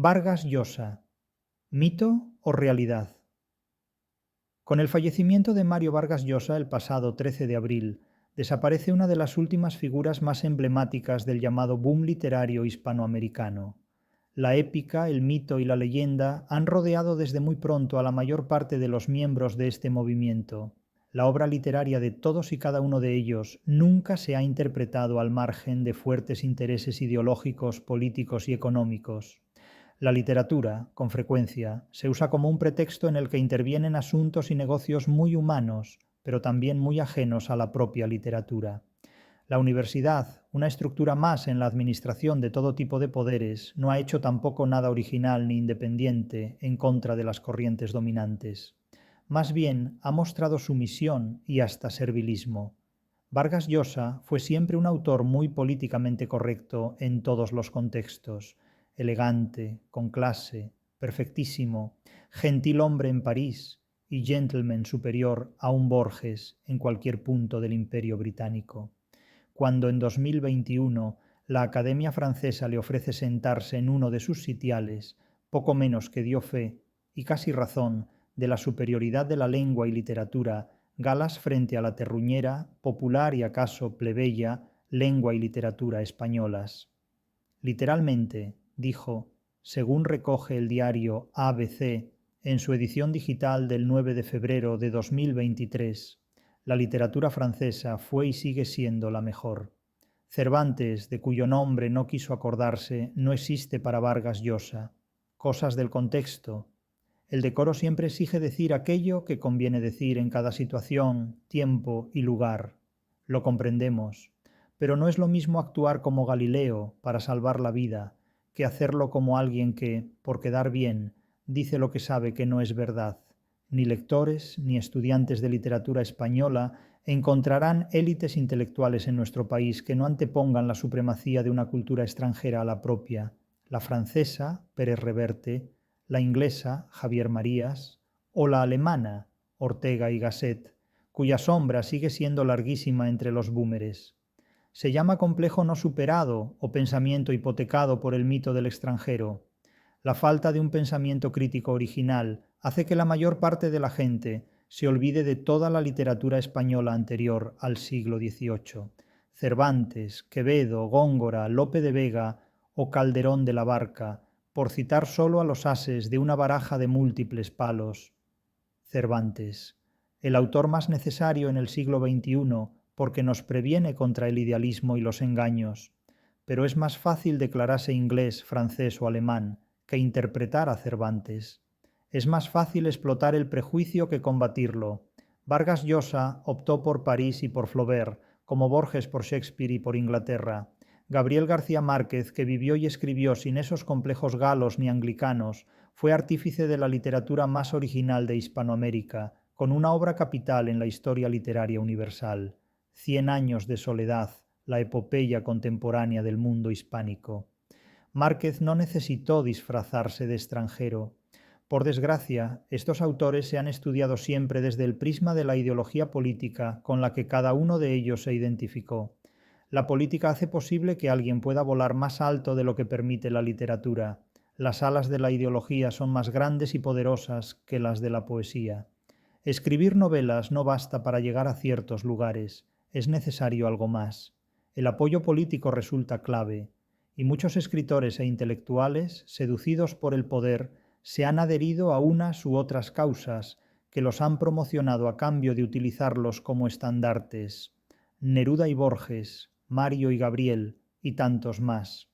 Vargas Llosa, ¿mito o realidad? Con el fallecimiento de Mario Vargas Llosa el pasado 13 de abril, desaparece una de las últimas figuras más emblemáticas del llamado boom literario hispanoamericano. La épica, el mito y la leyenda han rodeado desde muy pronto a la mayor parte de los miembros de este movimiento. La obra literaria de todos y cada uno de ellos nunca se ha interpretado al margen de fuertes intereses ideológicos, políticos y económicos. La literatura, con frecuencia, se usa como un pretexto en el que intervienen asuntos y negocios muy humanos, pero también muy ajenos a la propia literatura. La universidad, una estructura más en la administración de todo tipo de poderes, no ha hecho tampoco nada original ni independiente en contra de las corrientes dominantes. Más bien, ha mostrado sumisión y hasta servilismo. Vargas Llosa fue siempre un autor muy políticamente correcto en todos los contextos, elegante, con clase, perfectísimo, gentil hombre en París y gentleman superior a un Borges en cualquier punto del Imperio británico. Cuando en 2021 la Academia Francesa le ofrece sentarse en uno de sus sitiales, poco menos que dio fe, y casi razón, de la superioridad de la lengua y literatura, galas frente a la terruñera, popular y acaso plebeya, lengua y literatura españolas. Literalmente, dijo, según recoge el diario ABC en su edición digital del 9 de febrero de 2023, la literatura francesa fue y sigue siendo la mejor. Cervantes, de cuyo nombre no quiso acordarse, no existe para Vargas Llosa. Cosas del contexto. El decoro siempre exige decir aquello que conviene decir en cada situación, tiempo y lugar. Lo comprendemos, pero no es lo mismo actuar como Galileo para salvar la vida que hacerlo como alguien que, por quedar bien, dice lo que sabe que no es verdad. Ni lectores ni estudiantes de literatura española encontrarán élites intelectuales en nuestro país que no antepongan la supremacía de una cultura extranjera a la propia, la francesa, Pérez Reverte, la inglesa, Javier Marías, o la alemana, Ortega y Gasset, cuya sombra sigue siendo larguísima entre los búmeres. Se llama complejo no superado o pensamiento hipotecado por el mito del extranjero. La falta de un pensamiento crítico original hace que la mayor parte de la gente se olvide de toda la literatura española anterior al siglo XVIII. Cervantes, Quevedo, Góngora, Lope de Vega o Calderón de la Barca, por citar solo a los ases de una baraja de múltiples palos. Cervantes, el autor más necesario en el siglo XXI porque nos previene contra el idealismo y los engaños, pero es más fácil declararse inglés, francés o alemán que interpretar a Cervantes. Es más fácil explotar el prejuicio que combatirlo. Vargas Llosa optó por París y por Flaubert, como Borges por Shakespeare y por Inglaterra. Gabriel García Márquez, que vivió y escribió sin esos complejos galos ni anglicanos, fue artífice de la literatura más original de Hispanoamérica, con una obra capital en la historia literaria universal, 100 años de soledad, la epopeya contemporánea del mundo hispánico. Márquez no necesitó disfrazarse de extranjero. Por desgracia, estos autores se han estudiado siempre desde el prisma de la ideología política con la que cada uno de ellos se identificó. La política hace posible que alguien pueda volar más alto de lo que permite la literatura. Las alas de la ideología son más grandes y poderosas que las de la poesía. Escribir novelas no basta para llegar a ciertos lugares, es necesario algo más. El apoyo político resulta clave, y muchos escritores e intelectuales, seducidos por el poder, se han adherido a unas u otras causas que los han promocionado a cambio de utilizarlos como estandartes. Neruda y Borges, Mario y Gabriel, y tantos más.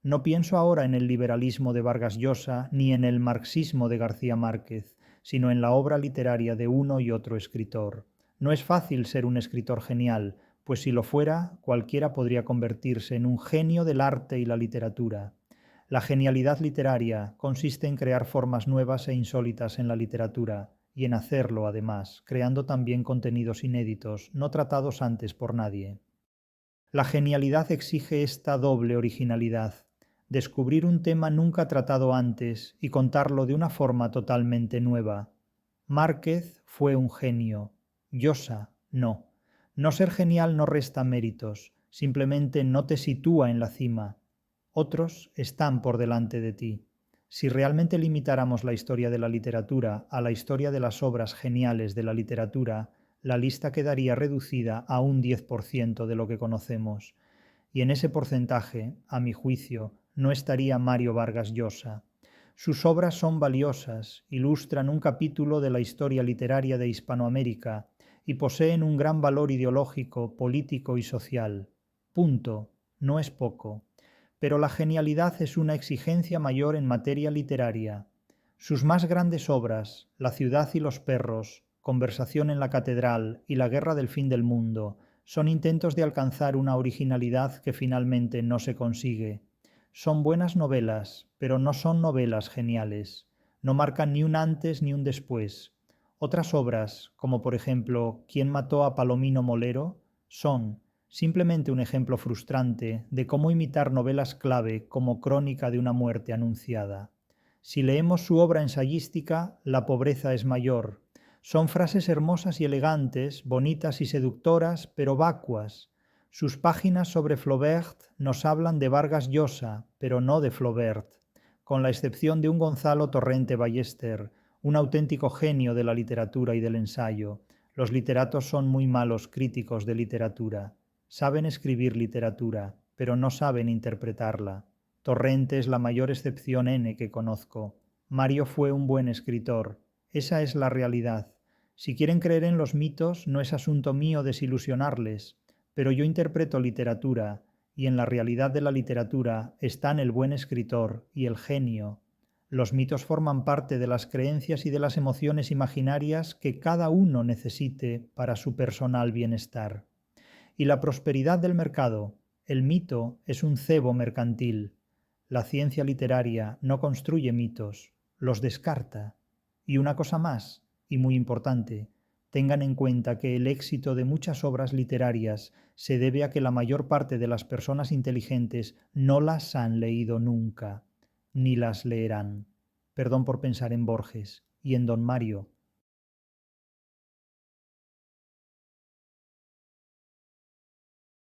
No pienso ahora en el liberalismo de Vargas Llosa ni en el marxismo de García Márquez, sino en la obra literaria de uno y otro escritor. No es fácil ser un escritor genial, pues si lo fuera, cualquiera podría convertirse en un genio del arte y la literatura. La genialidad literaria consiste en crear formas nuevas e insólitas en la literatura, y en hacerlo, además, creando también contenidos inéditos, no tratados antes por nadie. La genialidad exige esta doble originalidad, descubrir un tema nunca tratado antes y contarlo de una forma totalmente nueva. Márquez fue un genio, Llosa no. No ser genial no resta méritos, simplemente no te sitúa en la cima. Otros están por delante de ti. Si realmente limitáramos la historia de la literatura a la historia de las obras geniales de la literatura, la lista quedaría reducida a un 10% de lo que conocemos. Y en ese porcentaje, a mi juicio, no estaría Mario Vargas Llosa. Sus obras son valiosas, ilustran un capítulo de la historia literaria de Hispanoamérica y poseen un gran valor ideológico, político y social. Punto. No es poco. Pero la genialidad es una exigencia mayor en materia literaria. Sus más grandes obras, La ciudad y los perros, Conversación en la catedral y La guerra del fin del mundo, son intentos de alcanzar una originalidad que finalmente no se consigue. Son buenas novelas, pero no son novelas geniales. No marcan ni un antes ni un después. Otras obras, como por ejemplo ¿Quién mató a Palomino Molero?, son simplemente un ejemplo frustrante de cómo imitar novelas clave como crónica de una muerte anunciada. Si leemos su obra ensayística, La pobreza es mayor. Son frases hermosas y elegantes, bonitas y seductoras, pero vacuas. Sus páginas sobre Flaubert nos hablan de Vargas Llosa, pero no de Flaubert, con la excepción de un Gonzalo Torrente Ballester, un auténtico genio de la literatura y del ensayo. Los literatos son muy malos críticos de literatura. Saben escribir literatura, pero no saben interpretarla. Torrente es la mayor excepción N que conozco. Mario fue un buen escritor. Esa es la realidad. Si quieren creer en los mitos, no es asunto mío desilusionarles, pero yo interpreto literatura, y en la realidad de la literatura están el buen escritor y el genio. Los mitos forman parte de las creencias y de las emociones imaginarias que cada uno necesite para su personal bienestar. Y la prosperidad del mercado, el mito es un cebo mercantil. La ciencia literaria no construye mitos, los descarta. Y una cosa más, y muy importante, tengan en cuenta que el éxito de muchas obras literarias se debe a que la mayor parte de las personas inteligentes no las han leído nunca, ni las leerán. Perdón por pensar en Borges y en Don Mario,